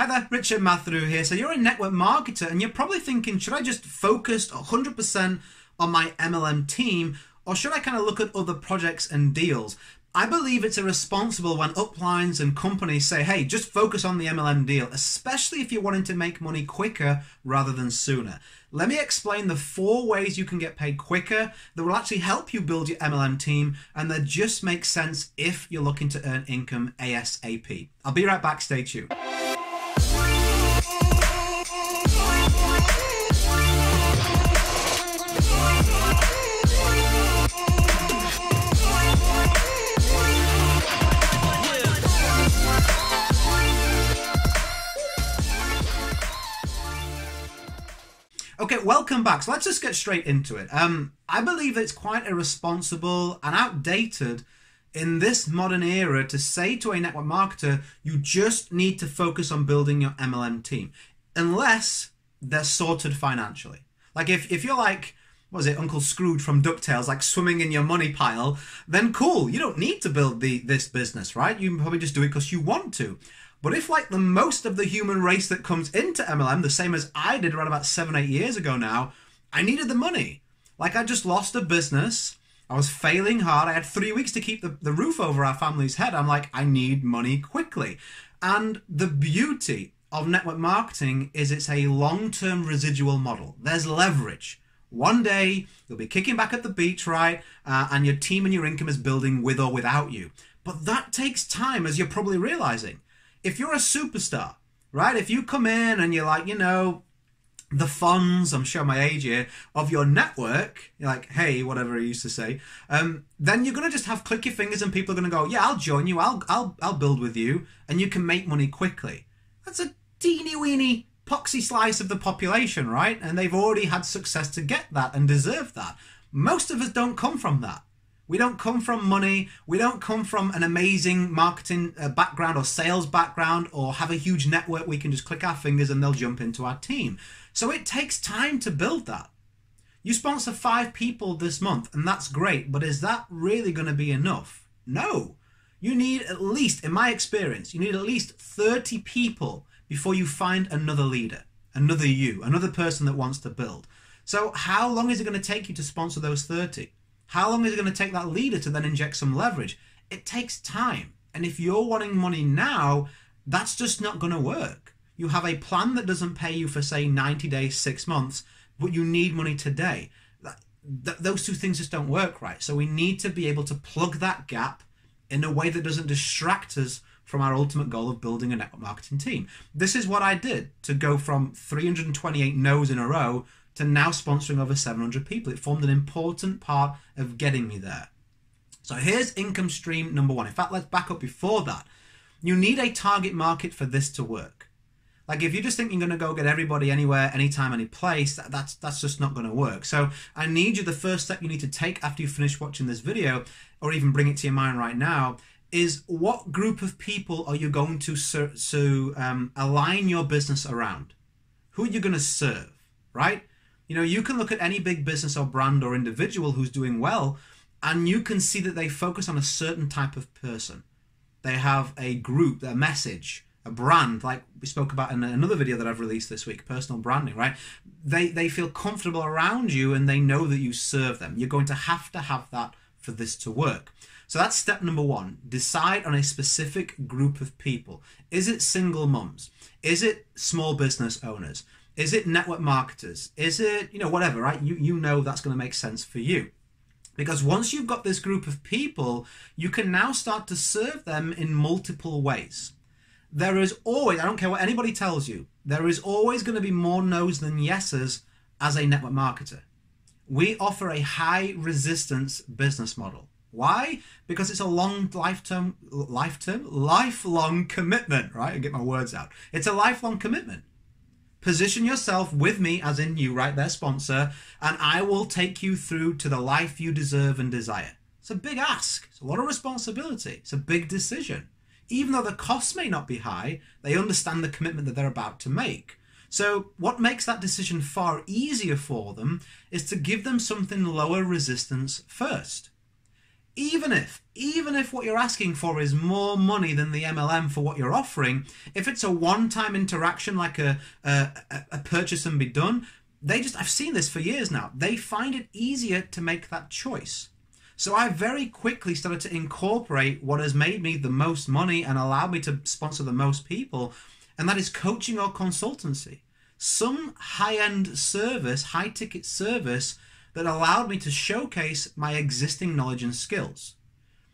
Hi there, Richard Matheru here. So you're a network marketer and you're probably thinking, should I just focus 100% on my MLM team, or should I kind of look at other projects and deals? I believe it's irresponsible when uplines and companies say, hey, just focus on the MLM deal, especially if you're wanting to make money quicker rather than sooner. Let me explain the 4 ways you can get paid quicker that will actually help you build your MLM team, and that just makes sense if you're looking to earn income ASAP. I'll be right back, stay tuned. Okay, welcome back. So let's just get straight into it. I believe it's quite irresponsible and outdated in this modern era to say to a network marketer, you just need to focus on building your MLM team, unless they're sorted financially. Like if you're like, what was it, Uncle Scrooge from DuckTales, like swimming in your money pile, then cool, you don't need to build this business, right? You can probably just do it because you want to. But if like the most of the human race that comes into MLM, the same as I did around about 7-8 years ago now, I needed the money. Like I just lost a business. I was failing hard. I had 3 weeks to keep the roof over our family's head. I'm like, I need money quickly. And the beauty of network marketing is it's a long-term residual model. There's leverage. One day you'll be kicking back at the beach, right? And your team and your income is building with or without you. But that takes time, as you're probably realizing. If you're a superstar, right? If you come in and you're like, you know, the Fonz, I'm showing my age here, of your network, you're like, hey, whatever he used to say, then you're going to just have click your fingers and people are going to go, yeah, I'll join you, I'll build with you, and you can make money quickly. That's a teeny weeny poxy slice of the population, right? And they've already had success to get that and deserve that. Most of us don't come from that. We don't come from money. We don't come from an amazing marketing background or sales background or have a huge network. We can just click our fingers and they'll jump into our team. So it takes time to build that. You sponsor 5 people this month and that's great, but is that really going to be enough? No. You need at least, in my experience, you need at least 30 people before you find another leader, another you, another person that wants to build. So how long is it going to take you to sponsor those 30? How long is it going to take that leader to then inject some leverage? It takes time. And if you're wanting money now, that's just not going to work. You have a plan that doesn't pay you for, say, 90 days, 6 months, but you need money today. Those two things just don't work, right? So we need to be able to plug that gap in a way that doesn't distract us from our ultimate goal of building a network marketing team. This is what I did to go from 328 no's in a row to now sponsoring over 700 people. It formed an important part of getting me there. So here's income stream number 1. In fact, let's back up before that. You need a target market for this to work. Like if you just think you're going to go get everybody anywhere, anytime, any place, that's just not going to work. So I need you, the first step you need to take after you finish watching this video, or even bring it to your mind right now, is what group of people are you going to align your business around? Who are you going to serve, right? You know, you can look at any big business or brand or individual who's doing well, and you can see that they focus on a certain type of person. They have a group, a message, a brand, like we spoke about in another video that I've released this week, personal branding, right? They feel comfortable around you and they know that you serve them. You're going to have that for this to work. So that's step number 1. Decide on a specific group of people. Is it single mums? Is it small business owners? Is it network marketers? Is it, you know, whatever, right? You know that's going to make sense for you. Because once you've got this group of people, you can now start to serve them in multiple ways. There is always, I don't care what anybody tells you, there is always going to be more no's than yeses as a network marketer. We offer a high resistance business model. Why? Because it's a lifelong commitment, right? I get my words out. It's a lifelong commitment. Position yourself with me, as in you, right there, sponsor, and I will take you through to the life you deserve and desire. It's a big ask. It's a lot of responsibility. It's a big decision. Even though the costs may not be high, they understand the commitment that they're about to make. So what makes that decision far easier for them is to give them something lower resistance first. even if what you're asking for is more money than the MLM for what you're offering, if it's a one-time interaction like a purchase and be done, I've seen this for years now, they find it easier to make that choice. So I very quickly started to incorporate what has made me the most money and allowed me to sponsor the most people, and that is coaching or consultancy. Some high-end service, high-ticket service that allowed me to showcase my existing knowledge and skills.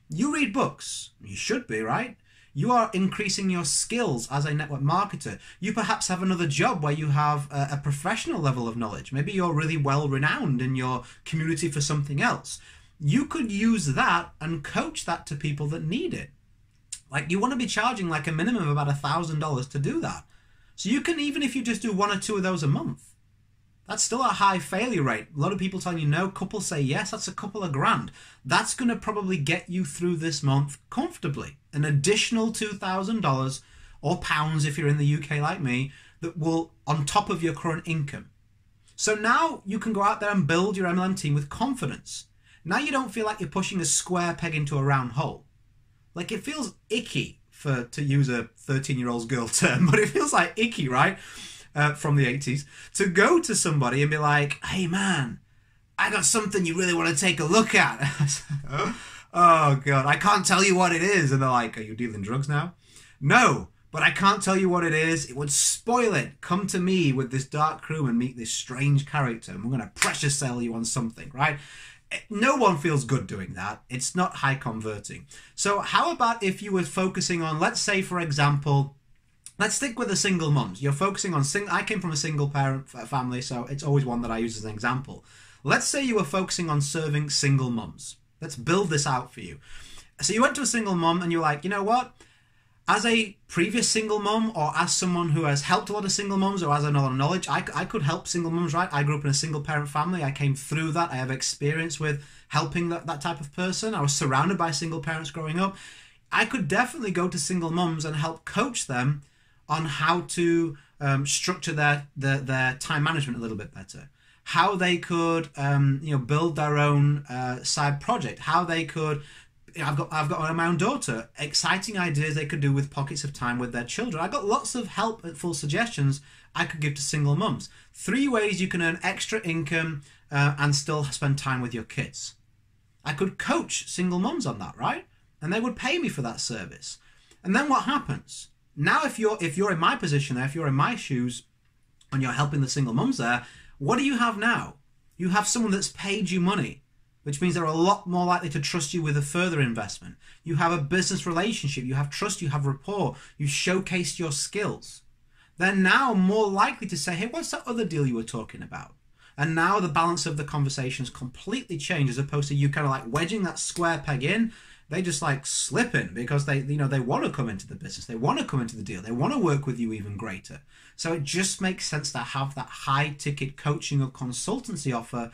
You read books. You should be, right? You are increasing your skills as a network marketer. You perhaps have another job where you have a professional level of knowledge. Maybe you're really well renowned in your community for something else. You could use that and coach that to people that need it. Like, you want to be charging like a minimum of about $1,000 to do that. So you can, even if you just do 1 or 2 of those a month, that's still a high failure rate. A lot of people telling you no, couples say yes, that's a couple of grand. That's going to probably get you through this month comfortably. An additional $2,000 or pounds if you're in the UK like me, that will, on top of your current income. So now you can go out there and build your MLM team with confidence. Now you don't feel like you're pushing a square peg into a round hole. Like, it feels icky, to use a 13-year-old girl term, but it feels like icky, right? From the 80s, to go to somebody and be like, hey man, I got something you really want to take a look at. Oh God, I can't tell you what it is. And they're like, are you dealing drugs now? No, but I can't tell you what it is. It would spoil it. Come to me with this dark room and meet this strange character, and we're going to pressure sell you on something, right? No one feels good doing that. It's not high converting. So how about if you were focusing on, let's say, for example, let's stick with the single moms. You're focusing on I came from a single parent family, so it's always one that I use as an example. Let's say you were focusing on serving single moms. Let's build this out for you. So you went to a single mom and you're like, you know what? As a previous single mom, or as someone who has helped a lot of single moms, or as a lot of knowledge, I could help single moms, right? I grew up in a single parent family. I came through that. I have experience with helping that type of person. I was surrounded by single parents growing up. I could definitely go to single moms and help coach them on how to structure their time management a little bit better, how they could build their own side project, how they could. I've got my own daughter. Exciting ideas they could do with pockets of time with their children. I've got lots of helpful suggestions I could give to single mums. 3 ways you can earn extra income and still spend time with your kids. I could coach single mums on that, right? And they would pay me for that service. And then what happens? Now, if you're in my position there, if you're in my shoes, and you're helping the single mums there, what do you have now? You have someone that's paid you money, which means they're a lot more likely to trust you with a further investment. You have a business relationship, you have trust, you have rapport, you showcased your skills. They're now more likely to say, hey, what's that other deal you were talking about? And now the balance of the conversations completely change, as opposed to you kind of like wedging that square peg in. They just like slip in because they want to come into the business. They want to come into the deal. They want to work with you even greater. So it just makes sense to have that high ticket coaching or consultancy offer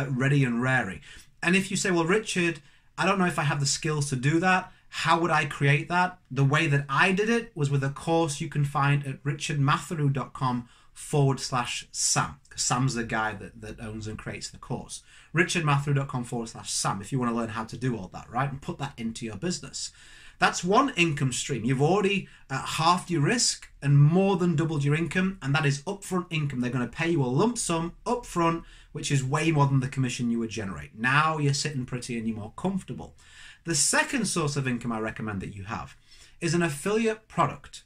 ready and raring. And if you say, well, Richard, I don't know if I have the skills to do that. How would I create that? The way that I did it was with a course you can find at richardmatheru.com/Sam. Sam's the guy that owns and creates the course. richardmatheru.com/Sam if you want to learn how to do all that, right? And put that into your business. That's one income stream. You've already halved your risk and more than doubled your income, and that is upfront income. They're going to pay you a lump sum upfront, which is way more than the commission you would generate. Now you're sitting pretty and you're more comfortable. The second source of income I recommend that you have is an affiliate product.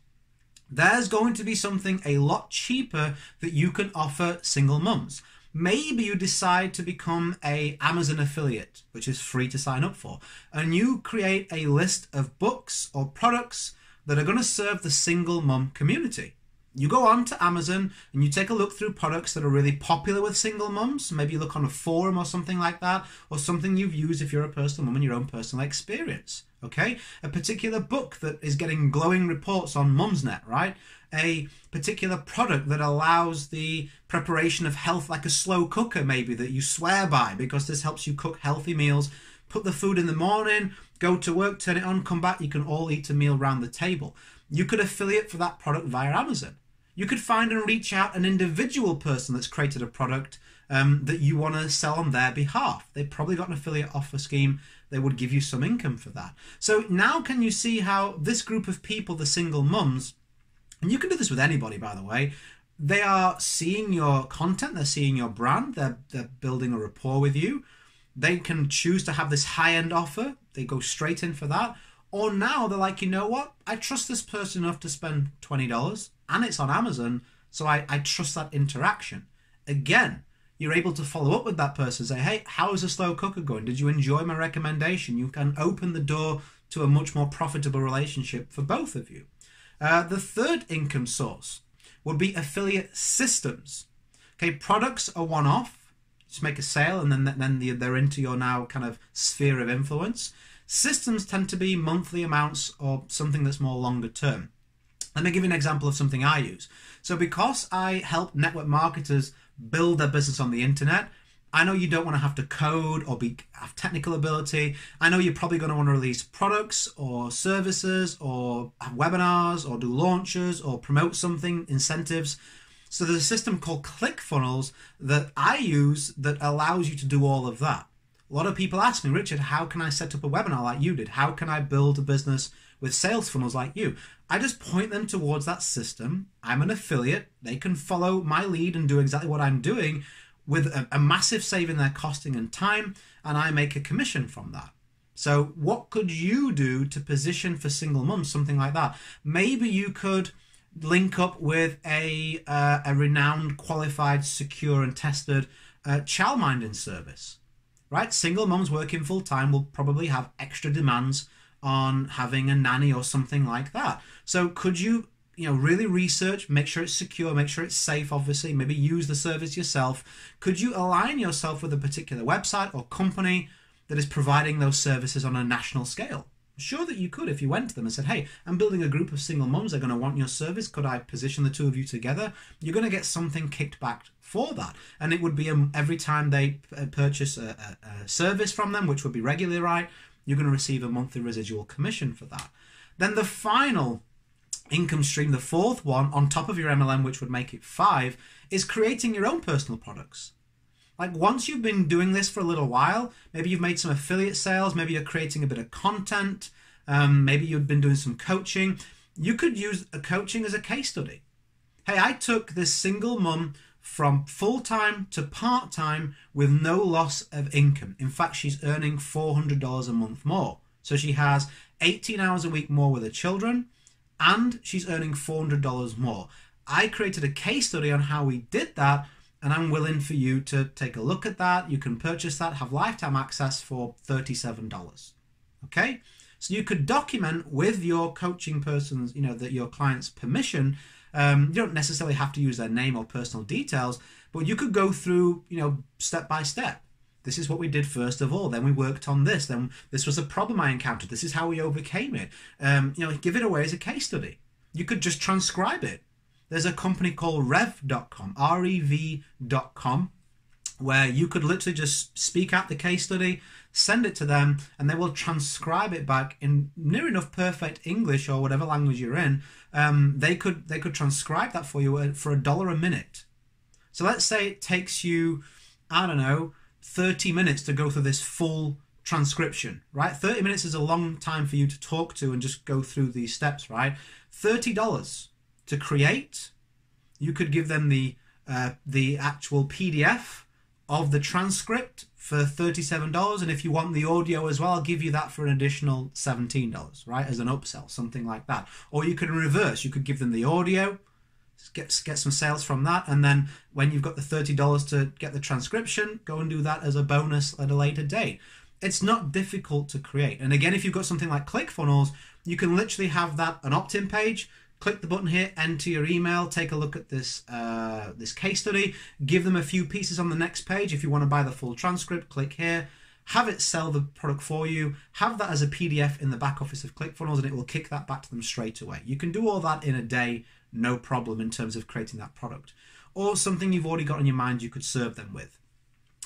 There's going to be something a lot cheaper that you can offer single mums. Maybe you decide to become an Amazon affiliate, which is free to sign up for, and you create a list of books or products that are going to serve the single mum community. You go on to Amazon and you take a look through products that are really popular with single mums. Maybe you look on a forum or something like that, or something you've used if you're a personal mum in your own personal experience. Okay? A particular book that is getting glowing reports on Mumsnet, right? A particular product that allows the preparation of health, like a slow cooker maybe, that you swear by because this helps you cook healthy meals. Put the food in the morning, go to work, turn it on, come back, you can all eat a meal around the table. You could affiliate for that product via Amazon. You could find and reach out an individual person that's created a product that you want to sell on their behalf. They've probably got an affiliate offer scheme they would give you some income for that. So now can you see how this group of people, the single mums, and you can do this with anybody, by the way, they are seeing your content, they're seeing your brand, they're building a rapport with you. They can choose to have this high-end offer. They go straight in for that. Or now they're like, you know what? I trust this person enough to spend $20 and it's on Amazon, so I trust that interaction. Again, you're able to follow up with that person, say, hey, how is the slow cooker going? Did you enjoy my recommendation? You can open the door to a much more profitable relationship for both of you. The third income source would be affiliate systems. Okay, products are one-off. Just make a sale and then they're into your now kind of sphere of influence. Systems tend to be monthly amounts or something that's more longer term. Let me give you an example of something I use. So because I help network marketers build their business on the internet, I know you don't want to have to code or have technical ability. I know you're probably going to want to release products or services or have webinars or do launches or promote something, incentives. So there's a system called ClickFunnels that I use that allows you to do all of that. A lot of people ask me, Richard, how can I set up a webinar like you did? How can I build a business with sales funnels like you? I just point them towards that system. I'm an affiliate. They can follow my lead and do exactly what I'm doing with a massive save in their costing and time, and I make a commission from that. So what could you do to position for single mums, something like that? Maybe you could link up with a renowned, qualified, secure and tested childminding service, right? Single mums working full time will probably have extra demands on having a nanny or something like that. So could you really research, make sure it's secure, make sure it's safe, obviously, maybe use the service yourself. Could you align yourself with a particular website or company that is providing those services on a national scale? I'm sure that you could if you went to them and said, hey, I'm building a group of single mums, they're going to want your service. Could I position the two of you together? You're going to get something kicked back for that. And it would be every time they purchase a service from them, which would be regularly, right, you're going to receive a monthly residual commission for that. Then the final income stream, the fourth one on top of your MLM, which would make it 5, is creating your own personal products. Like once you've been doing this for a little while, maybe you've made some affiliate sales, maybe you're creating a bit of content, maybe you've been doing some coaching. You could use a coaching as a case study. Hey, I took this single mum from full-time to part-time with no loss of income. In fact, she's earning $400 a month more. So she has 18 hours a week more with her children, and she's earning $400 more. I created a case study on how we did that, and I'm willing for you to take a look at that. You can purchase that, have lifetime access for $37. Okay? So you could document with your coaching person's, that your client's permission. You don't necessarily have to use their name or personal details, but you could go through, step by step. This is what we did first of all. Then we worked on this. Then this was a problem I encountered. This is how we overcame it. Give it away as a case study. You could just transcribe it. There's a company called rev.com, rev.com, where you could literally just speak out the case study, send it to them, and they will transcribe it back in near enough perfect English or whatever language you're in. They could transcribe that for you for $1 a minute. So let's say it takes you, I don't know, 30 minutes to go through this full transcription, right? 30 minutes is a long time for you to talk to and just go through these steps, right? $30 to create. You could give them the actual PDF of the transcript for $37, and if you want the audio as well, I'll give you that for an additional $17, right, as an upsell, something like that. Or you could reverse. You could give them the audio, get some sales from that, and then when you've got the $30 to get the transcription, go and do that as a bonus at a later date. It's not difficult to create. And again, if you've got something like ClickFunnels, you can literally have that an opt-in page. Click the button here, enter your email, take a look at this this case study, give them a few pieces on the next page. If you want to buy the full transcript, click here, have it sell the product for you, have that as a PDF in the back office of ClickFunnels, and it will kick that back to them straight away. You can do all that in a day, no problem in terms of creating that product. Or something you've already got in your mind you could serve them with.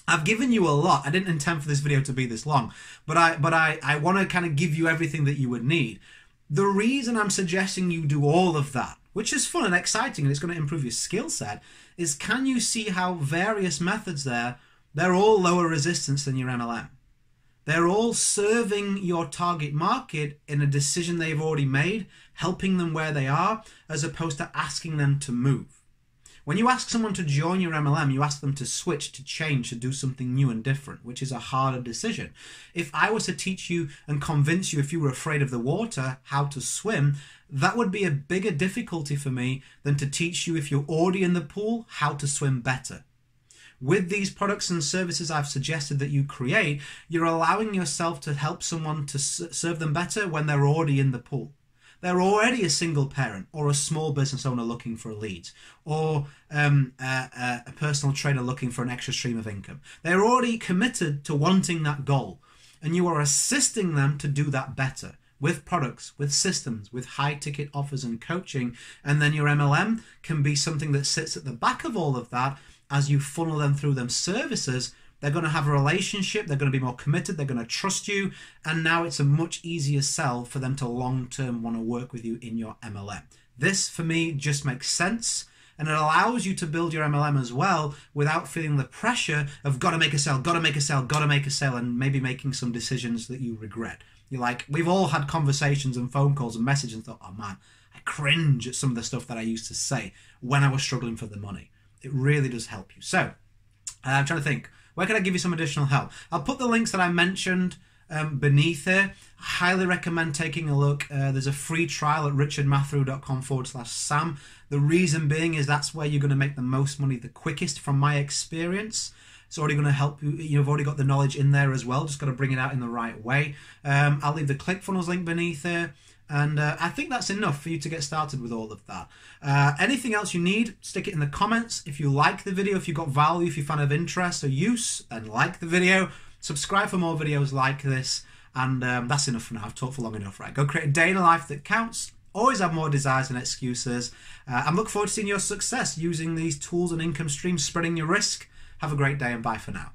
I've given you a lot. I didn't intend for this video to be this long, but I want to kind of give you everything that you would need. The reason I'm suggesting you do all of that, which is fun and exciting and it's going to improve your skill set, is can you see how various methods they're all lower resistance than your MLM? They're all serving your target market in a decision they've already made, helping them where they are, as opposed to asking them to move. When you ask someone to join your MLM, you ask them to switch, to change, to do something new and different, which is a harder decision. If I was to teach you and convince you, if you were afraid of the water, how to swim, that would be a bigger difficulty for me than to teach you, if you're already in the pool, how to swim better. With these products and services I've suggested that you create, you're allowing yourself to help someone to serve them better when they're already in the pool. They're already a single parent or a small business owner looking for leads, or a personal trainer looking for an extra stream of income. They're already committed to wanting that goal, and you are assisting them to do that better with products, with systems, with high-ticket offers and coaching. And then your MLM can be something that sits at the back of all of that. As you funnel them through them services, they're going to have a relationship, they're going to be more committed, they're going to trust you, and now it's a much easier sell for them to long-term want to work with you in your MLM. This, for me, just makes sense, and it allows you to build your MLM as well without feeling the pressure of got to make a sale, got to make a sale, got to make a sale, and maybe making some decisions that you regret. You're like, we've all had conversations and phone calls and messages and thought, oh man, I cringe at some of the stuff that I used to say when I was struggling for the money. It really does help you. So I'm trying to think, where can I give you some additional help? I'll put the links that I mentioned beneath here. I highly recommend taking a look. There's a free trial at richardmathrew.com/Sam. The reason being is that's where you're going to make the most money the quickest from my experience. It's already going to help you. You've already got the knowledge in there as well. Just got to bring it out in the right way. I'll leave the ClickFunnels link beneath here. And I think that's enough for you to get started with all of that. Anything else you need, stick it in the comments. If you like the video, if you got value, if you found of interest or use, then like the video. Subscribe for more videos like this. And that's enough for now. I've talked for long enough, right? Go create a day in a life that counts. Always have more desires than excuses. I'm looking forward to seeing your success using these tools and income streams, spreading your risk. Have a great day and bye for now.